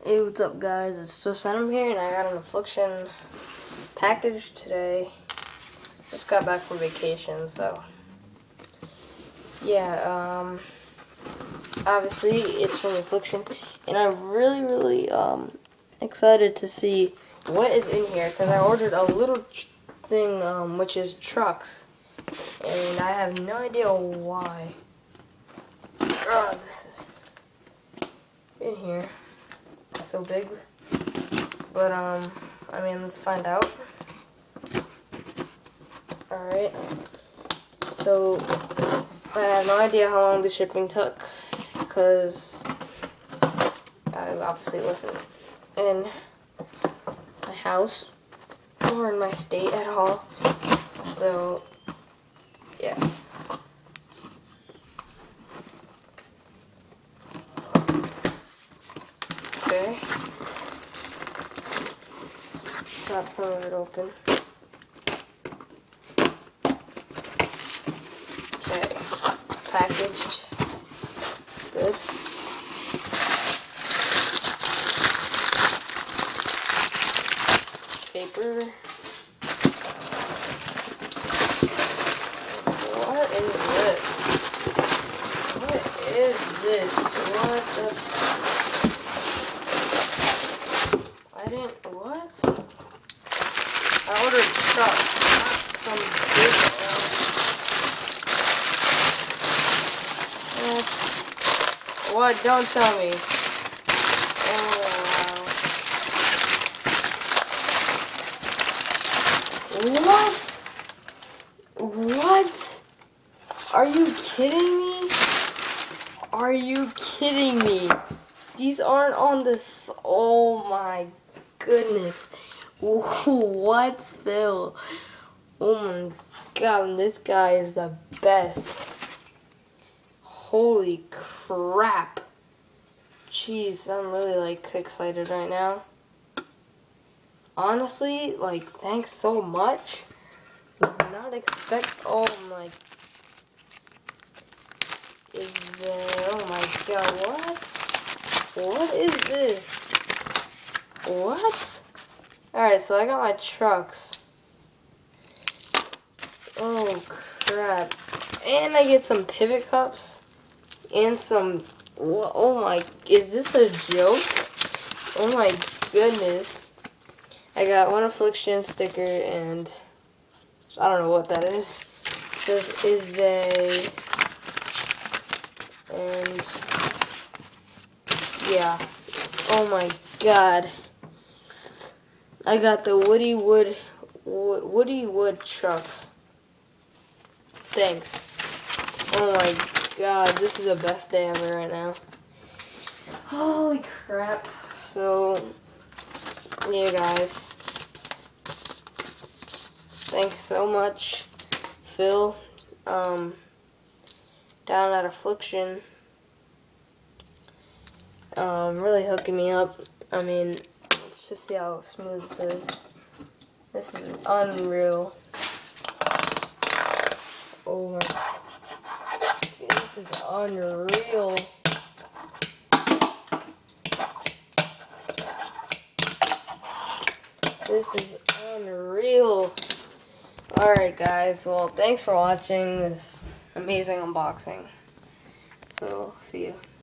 Hey, what's up guys? It's Swiss Venom here, and I got an Affliction package today. Just got back from vacation, so yeah, obviously it's from Affliction, and I'm really excited to see what is in here, because I ordered a little thing, which is trucks, and I have no idea why. This is in here. So big, but I mean, let's find out. Alright, so I have no idea how long the shipping took, because I obviously wasn't in my house or in my state at all, so yeah. Okay. Got some of it open. Okay. Packaged. Good. Paper. What is this? What is this? What the... What? I ordered trucks, not some big What? Don't tell me. Oh, wow. What? Are you kidding me? Are you kidding me? These aren't on this. Oh my goodness. What, Phil? Oh my god, this guy is the best. Holy crap. Jeez, I'm really like excited right now. Honestly, like, thanks so much. Did not expect, oh my, oh my god, what? What is this? What? Alright, so I got my trucks. Oh crap. And I get some pivot cups. And some, oh my, is this a joke? Oh my goodness. I got one Affliction sticker, and I don't know what that is. This is and yeah. Oh my god. I got the Woody Wood trucks. Thanks. Oh my god, this is the best day ever right now. Holy crap. So, yeah guys. Thanks so much, Phil. Down at Affliction. Really hooking me up. I mean, let's just see how smooth this is. This is unreal. Oh my, this is unreal. This is unreal. Alright guys, well thanks for watching this amazing unboxing. So, see you.